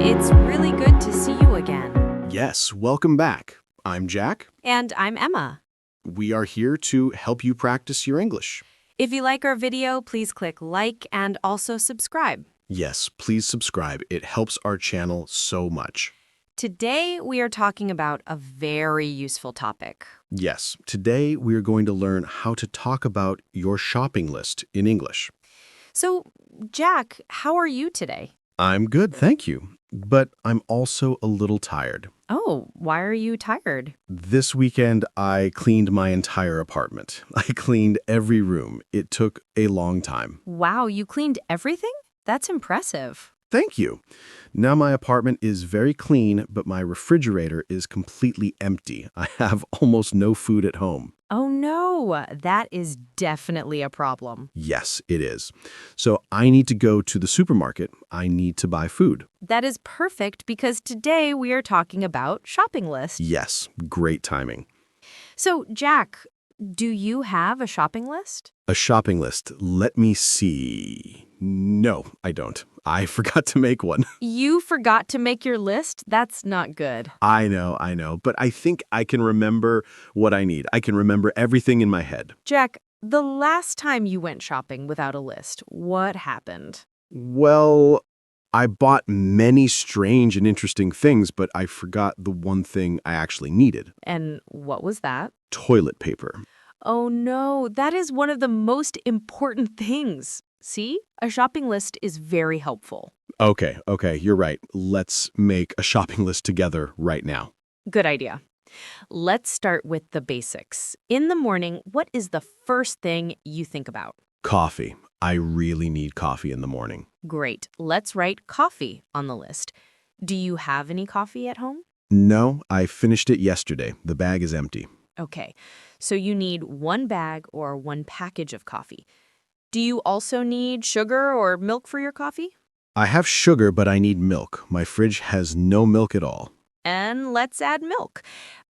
It's really good to see you again. Yes, welcome back. I'm Jack. And I'm Emma. We are here to help you practice your English. If you like our video, please click like and also subscribe. Yes, please subscribe. It helps our channel so much. Today, we are talking about a very useful topic. Yes, today we are going to learn how to talk about your shopping list in English. So, Jack, how are you today? I'm good, thank you. But I'm also a little tired. Oh, why are you tired? This weekend, I cleaned my entire apartment. I cleaned every room. It took a long time. Wow, you cleaned everything? That's impressive. Thank you. Now my apartment is very clean, but my refrigerator is completely empty. I have almost no food at home. Oh no, that is definitely a problem. Yes, it is. So I need to go to the supermarket. I need to buy food. That is perfect because today we are talking about shopping lists. Yes, great timing. So, Jack, do you have a shopping list? A shopping list. Let me see. No, I don't. I forgot to make one. You forgot to make your list? That's not good. I know. But I think I can remember what I need. I can remember everything in my head. Jack, the last time you went shopping without a list, what happened? Well, I bought many strange and interesting things, but I forgot the one thing I actually needed. And what was that? Toilet paper. Oh no, that is one of the most important things. See, a shopping list is very helpful. Okay, you're right. Let's make a shopping list together right now. Good idea. Let's start with the basics. In the morning, what is the first thing you think about? Coffee. I really need coffee in the morning. Great. Let's write coffee on the list. Do you have any coffee at home? No, I finished it yesterday. The bag is empty. Okay, so you need one bag or one package of coffee. Do you also need sugar or milk for your coffee? I have sugar, but I need milk. My fridge has no milk at all. And let's add milk.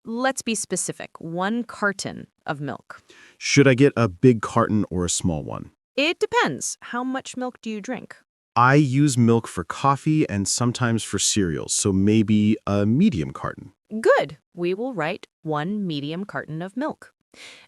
Let's be specific. 1 carton of milk. Should I get a big carton or a small one? It depends. How much milk do you drink? I use milk for coffee and sometimes for cereals, so maybe a medium carton. Good. We will write 1 medium carton of milk.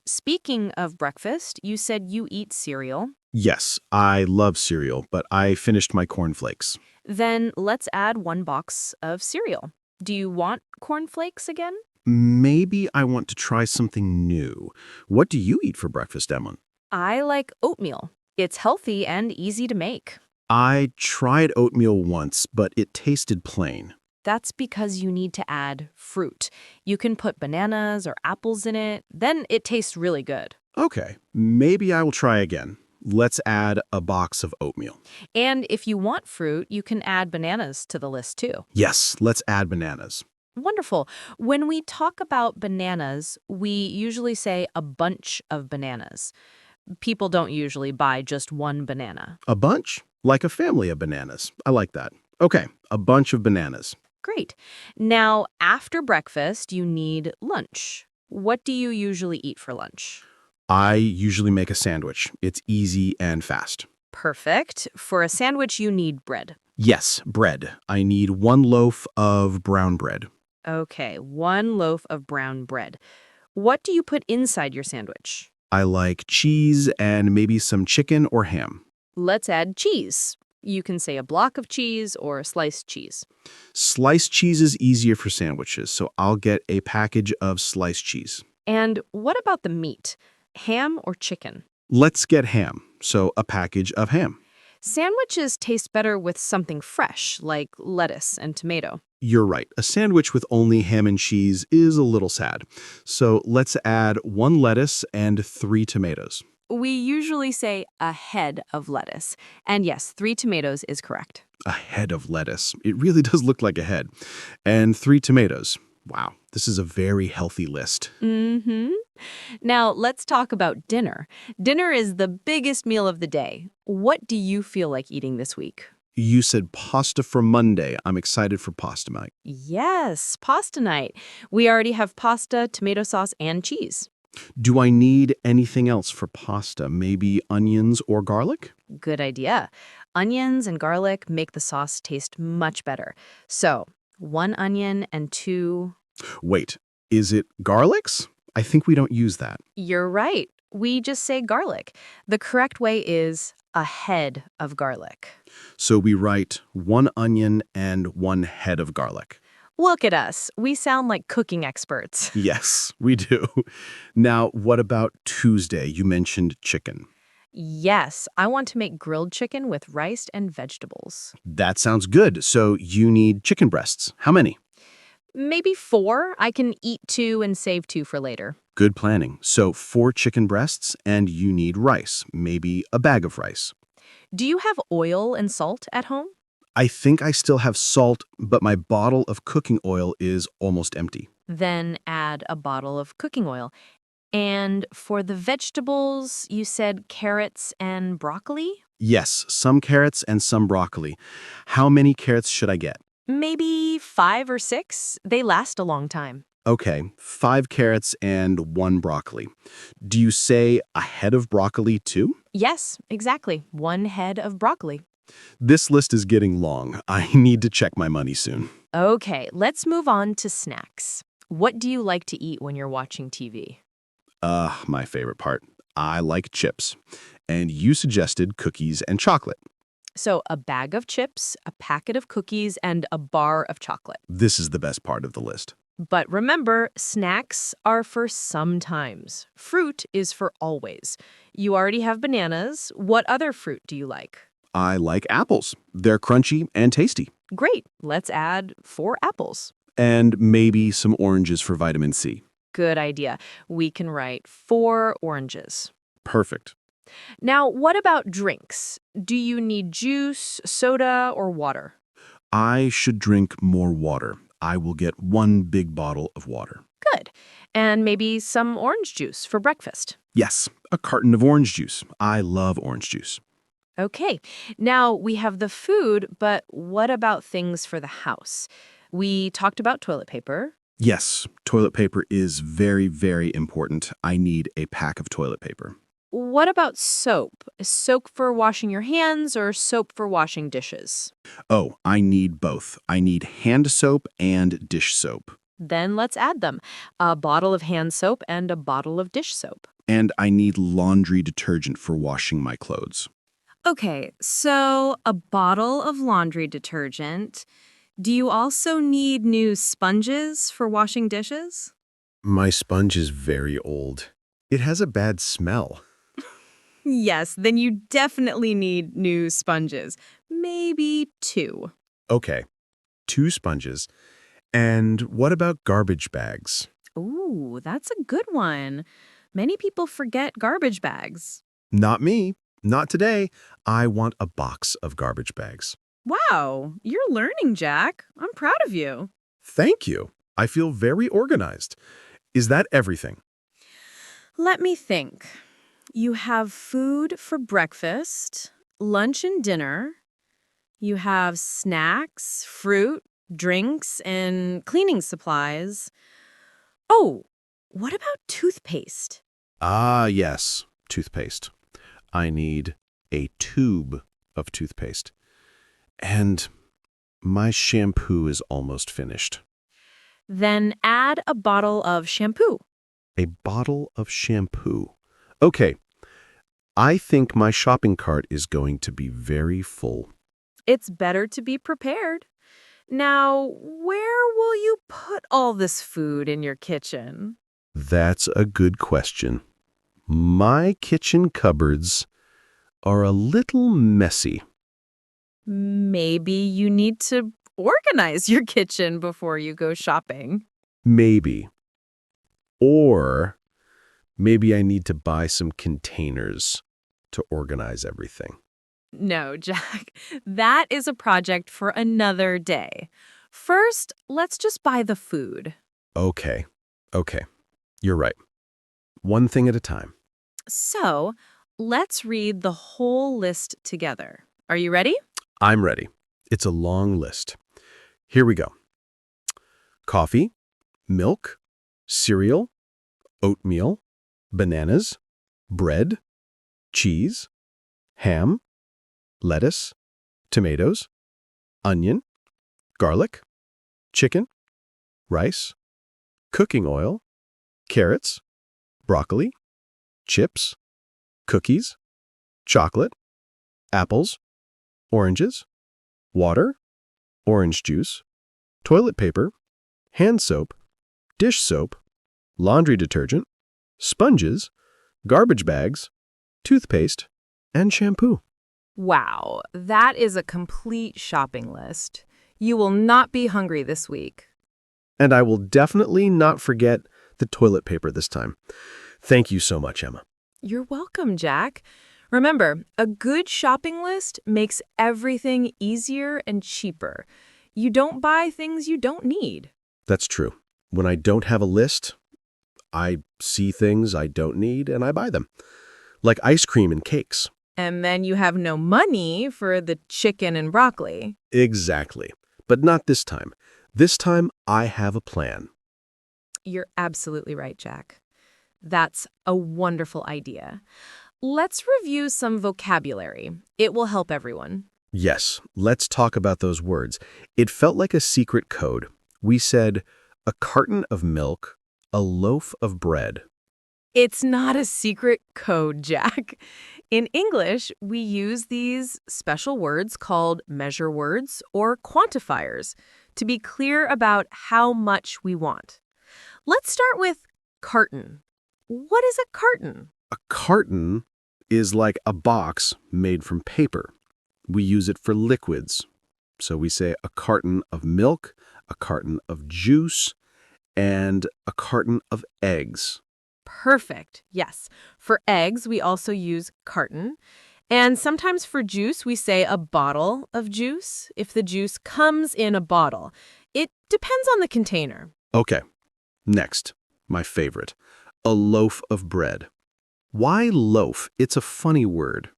Speaking of breakfast, you said you eat cereal. Yes, I love cereal, but I finished my cornflakes. Then let's add 1 box of cereal. Do you want cornflakes again? Maybe I want to try something new. What do you eat for breakfast, Emma? I like oatmeal. It's healthy and easy to make. I tried oatmeal once, but it tasted plain. That's because you need to add fruit. You can put bananas or apples in it. Then it tastes really good. Okay, maybe I will try again. Let's add a box of oatmeal. And if you want fruit, you can add bananas to the list too. Yes, let's add bananas. Wonderful. When we talk about bananas, we usually say a bunch of bananas. People don't usually buy just 1 banana. A bunch? Like a family of bananas. I like that. Okay, a bunch of bananas. Great. Now, after breakfast, you need lunch. What do you usually eat for lunch? I usually make a sandwich. It's easy and fast. Perfect. For a sandwich, you need bread. Yes, bread. I need 1 loaf of brown bread. Okay, 1 loaf of brown bread. What do you put inside your sandwich? I like cheese and maybe some chicken or ham. Let's add cheese. You can say a block of cheese or sliced cheese. Sliced cheese is easier for sandwiches, so I'll get a package of sliced cheese. And what about the meat? Ham or chicken? Let's get ham, so a package of ham. Sandwiches taste better with something fresh, like lettuce and tomato. You're right. A sandwich with only ham and cheese is a little sad. So let's add 1 lettuce and 3 tomatoes. We usually say a head of lettuce. And yes, 3 tomatoes is correct. A head of lettuce. It really does look like a head. And 3 tomatoes. Wow, this is a very healthy list. Mm-hmm. Now, let's talk about dinner. Dinner is the biggest meal of the day. What do you feel like eating this week? You said pasta for Monday. I'm excited for pasta night. Yes, pasta night. We already have pasta, tomato sauce, and cheese. Do I need anything else for pasta? Maybe onions or garlic? Good idea. Onions and garlic make the sauce taste much better. So, 1 onion and 2. Wait, is it garlics? I think we don't use that. You're right. We just say garlic. The correct way is a head of garlic. So we write 1 onion and 1 head of garlic. Look at us. We sound like cooking experts. Yes, we do. Now, what about Tuesday? You mentioned chicken. Yes, I want to make grilled chicken with rice and vegetables. That sounds good. So you need chicken breasts. How many? Maybe 4. I can eat 2 and save 2 for later. Good planning. So 4 chicken breasts, and you need rice, maybe a bag of rice. Do you have oil and salt at home? I think I still have salt, but my bottle of cooking oil is almost empty. Then add a bottle of cooking oil. And for the vegetables, you said carrots and broccoli? Yes, some carrots and some broccoli. How many carrots should I get? Maybe 5 or 6. They last a long time. Okay, 5 carrots and 1 broccoli. Do you say a head of broccoli too? Yes, exactly. 1 head of broccoli. This list is getting long. I need to check my money soon. Okay, let's move on to snacks. What do you like to eat when you're watching TV? My favorite part. I like chips. And you suggested cookies and chocolate. So, a bag of chips, a packet of cookies, and a bar of chocolate. This is the best part of the list. But remember, snacks are for sometimes. Fruit is for always. You already have bananas. What other fruit do you like? I like apples. They're crunchy and tasty. Great. Let's add 4 apples. And maybe some oranges for vitamin C. Good idea. We can write 4 oranges. Perfect. Now, what about drinks? Do you need juice, soda, or water? I should drink more water. I will get 1 big bottle of water. Good. And maybe some orange juice for breakfast. Yes, a carton of orange juice. I love orange juice. Okay. Now we have the food, but what about things for the house? We talked about toilet paper. Yes, toilet paper is very, very important. I need a pack of toilet paper. What about soap? Is soap for washing your hands or soap for washing dishes? Oh, I need both. I need hand soap and dish soap. Then let's add them. A bottle of hand soap and a bottle of dish soap. And I need laundry detergent for washing my clothes. Okay, so a bottle of laundry detergent. Do you also need new sponges for washing dishes? My sponge is very old. It has a bad smell. Yes, then you definitely need new sponges. Maybe 2. Okay, 2 sponges. And what about garbage bags? Ooh, that's a good one. Many people forget garbage bags. Not me. Not today. I want a box of garbage bags. Wow, you're learning, Jack. I'm proud of you. Thank you. I feel very organized. Is that everything? Let me think. You have food for breakfast, lunch and dinner. You have snacks, fruit, drinks, and cleaning supplies. Oh, what about toothpaste? Ah, yes, toothpaste. I need a tube of toothpaste. And my shampoo is almost finished. Then add a bottle of shampoo. A bottle of shampoo. Okay, I think my shopping cart is going to be very full. It's better to be prepared. Now, where will you put all this food in your kitchen? That's a good question. My kitchen cupboards are a little messy. Maybe you need to organize your kitchen before you go shopping. Maybe. Or maybe I need to buy some containers to organize everything. No, Jack, that is a project for another day. First, let's just buy the food. Okay. You're right. One thing at a time. So, let's read the whole list together. Are you ready? I'm ready. It's a long list. Here we go. Coffee, milk, cereal, oatmeal, bananas, bread, cheese, ham, lettuce, tomatoes, onion, garlic, chicken, rice, cooking oil, carrots, broccoli, chips, cookies, chocolate, apples, oranges, water, orange juice, toilet paper, hand soap, dish soap, laundry detergent, sponges, garbage bags, toothpaste, and shampoo. Wow, that is a complete shopping list. You will not be hungry this week. And I will definitely not forget the toilet paper this time. Thank you so much, Emma. You're welcome, Jack. Remember, a good shopping list makes everything easier and cheaper. You don't buy things you don't need. That's true. When I don't have a list, I see things I don't need and I buy them. Like ice cream and cakes. And then you have no money for the chicken and broccoli. Exactly. But not this time. This time, I have a plan. You're absolutely right, Jack. That's a wonderful idea. Let's review some vocabulary. It will help everyone. Yes, let's talk about those words. It felt like a secret code. We said a carton of milk, a loaf of bread. It's not a secret code, Jack. In English, we use these special words called measure words or quantifiers to be clear about how much we want. Let's start with carton. What is a carton? A carton is like a box made from paper. We use it for liquids. So we say a carton of milk, a carton of juice, and a carton of eggs. Perfect. Yes. For eggs, we also use carton. And sometimes for juice, we say a bottle of juice if the juice comes in a bottle. It depends on the container. Okay, next, my favorite, a loaf of bread. Why loaf? It's a funny word.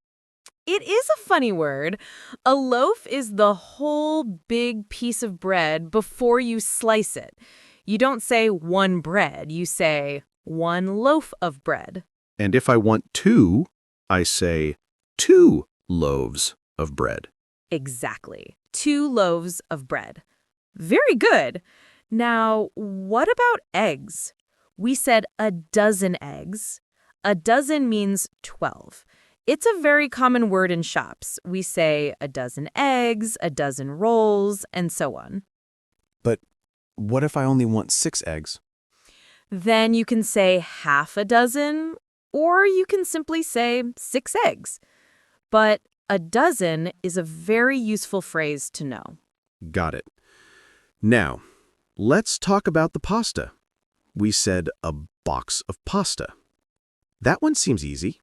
It is a funny word. A loaf is the whole big piece of bread before you slice it. You don't say one bread, you say one loaf of bread. And if I want two, I say 2 loaves of bread. Exactly. 2 loaves of bread. Very good. Now, what about eggs? We said a dozen eggs. A dozen means 12. It's a very common word in shops. We say a dozen eggs, a dozen rolls, and so on. But what if I only want 6 eggs? Then you can say half a dozen, or you can simply say 6 eggs. But a dozen is a very useful phrase to know. Got it. Now, let's talk about the pasta. We said a box of pasta. That one seems easy.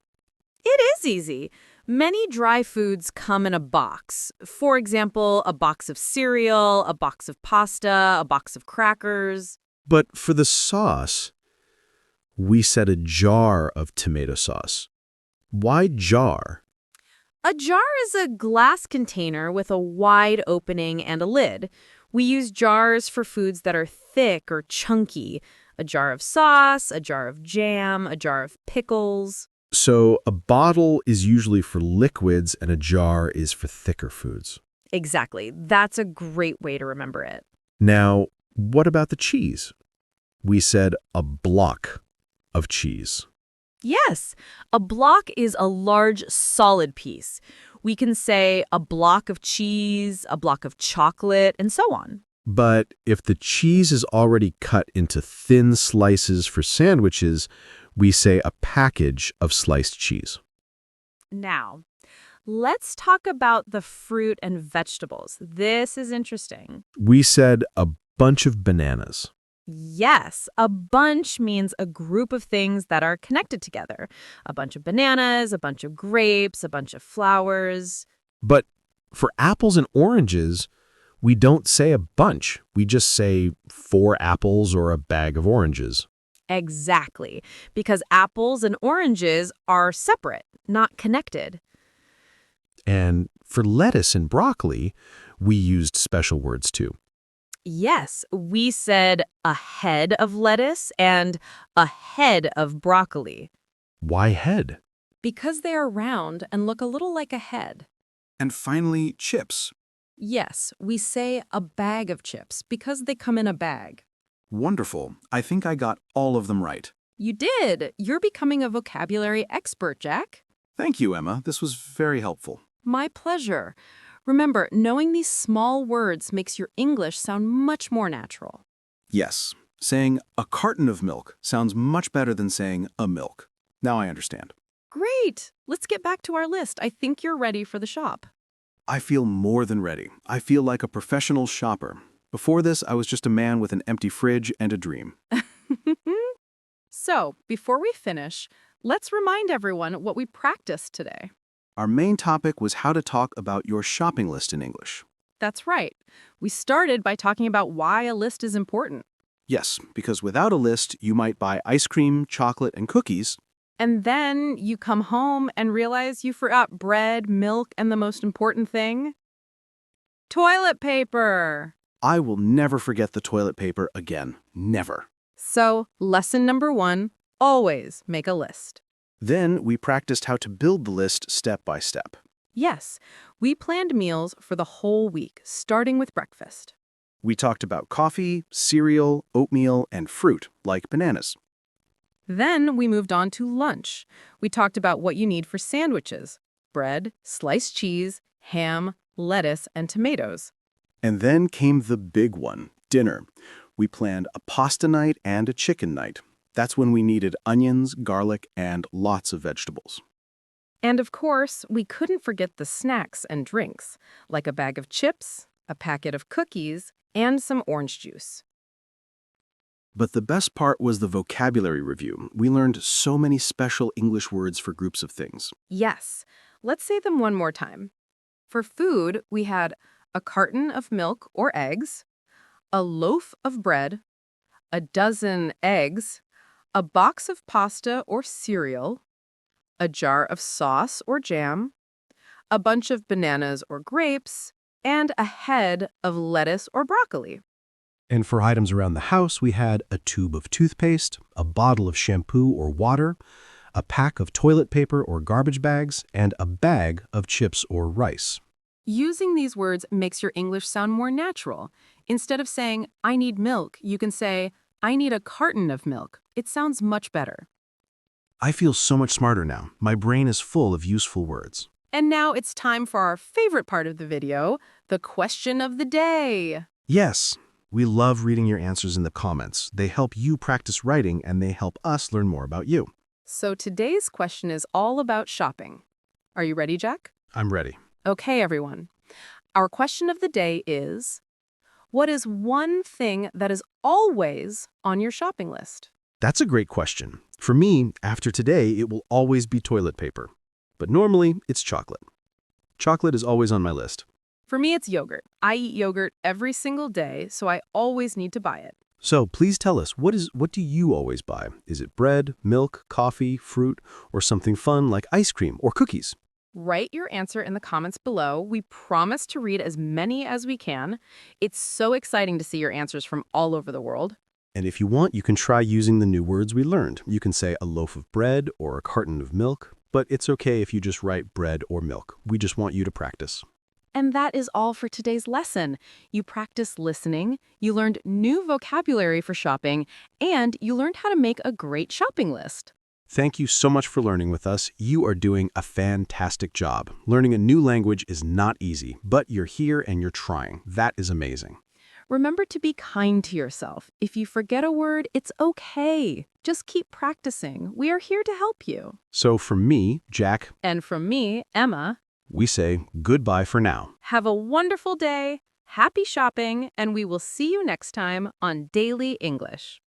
It is easy. Many dry foods come in a box. For example, a box of cereal, a box of pasta, a box of crackers. But for the sauce, we said a jar of tomato sauce. Why jar? A jar is a glass container with a wide opening and a lid. We use jars for foods that are thick or chunky. A jar of sauce, a jar of jam, a jar of pickles. So a bottle is usually for liquids and a jar is for thicker foods. Exactly. That's a great way to remember it. Now, what about the cheese? We said a block of cheese. Yes, a block is a large, solid piece. We can say a block of cheese, a block of chocolate, and so on. But if the cheese is already cut into thin slices for sandwiches, we say a package of sliced cheese. Now, let's talk about the fruit and vegetables. This is interesting. We said a bunch of bananas. Yes, a bunch means a group of things that are connected together. A bunch of bananas, a bunch of grapes, a bunch of flowers. But for apples and oranges, we don't say a bunch. We just say 4 apples or a bag of oranges. Exactly, because apples and oranges are separate, not connected. And for lettuce and broccoli, we used special words too. Yes, we said a head of lettuce and a head of broccoli. Why head? Because they are round and look a little like a head. And finally, chips. Yes, we say a bag of chips because they come in a bag. Wonderful. I think I got all of them right. You did! You're becoming a vocabulary expert, Jack. Thank you, Emma. This was very helpful. My pleasure. Remember, knowing these small words makes your English sound much more natural. Yes, saying a carton of milk sounds much better than saying a milk. Now I understand. Great! Let's get back to our list. I think you're ready for the shop. I feel more than ready. I feel like a professional shopper. Before this, I was just a man with an empty fridge and a dream. So, before we finish, let's remind everyone what we practiced today. Our main topic was how to talk about your shopping list in English. That's right. We started by talking about why a list is important. Yes, because without a list, you might buy ice cream, chocolate, and cookies. And then you come home and realize you forgot bread, milk, and the most important thing, toilet paper. I will never forget the toilet paper again. Never. So, lesson number 1, always make a list. Then we practiced how to build the list step by step. Yes, we planned meals for the whole week, starting with breakfast. We talked about coffee, cereal, oatmeal, and fruit, like bananas. Then we moved on to lunch. We talked about what you need for sandwiches: bread, sliced cheese, ham, lettuce, and tomatoes. And then came the big one, dinner. We planned a pasta night and a chicken night. That's when we needed onions, garlic, and lots of vegetables. And of course, we couldn't forget the snacks and drinks, like a bag of chips, a packet of cookies, and some orange juice. But the best part was the vocabulary review. We learned so many special English words for groups of things. Yes, let's say them one more time. For food, we had a carton of milk or eggs, a loaf of bread, a dozen eggs, a box of pasta or cereal, a jar of sauce or jam, a bunch of bananas or grapes, and a head of lettuce or broccoli. And for items around the house, we had a tube of toothpaste, a bottle of shampoo or water, a pack of toilet paper or garbage bags, and a bag of chips or rice. Using these words makes your English sound more natural. Instead of saying, I need milk, you can say, I need a carton of milk. It sounds much better. I feel so much smarter now. My brain is full of useful words. And now it's time for our favorite part of the video, the question of the day. Yes, we love reading your answers in the comments. They help you practice writing and they help us learn more about you. So today's question is all about shopping. Are you ready, Jack? I'm ready. Okay, everyone. Our question of the day is, what is one thing that is always on your shopping list? That's a great question. For me, after today, it will always be toilet paper. But normally, it's chocolate. Chocolate is always on my list. For me, it's yogurt. I eat yogurt every single day, so I always need to buy it. So please tell us, what do you always buy? Is it bread, milk, coffee, fruit, or something fun like ice cream or cookies? Write your answer in the comments below. We promise to read as many as we can. It's so exciting to see your answers from all over the world. And if you want, you can try using the new words we learned. You can say a loaf of bread or a carton of milk, but it's okay if you just write bread or milk. We just want you to practice. And that is all for today's lesson. You practiced listening, you learned new vocabulary for shopping, and you learned how to make a great shopping list. Thank you so much for learning with us. You are doing a fantastic job. Learning a new language is not easy, but you're here and you're trying. That is amazing. Remember to be kind to yourself. If you forget a word, it's okay. Just keep practicing. We are here to help you. So from me, Jack, And from me, Emma, we say goodbye for now. have a wonderful day, happy shopping, and we will see you next time on Daily English.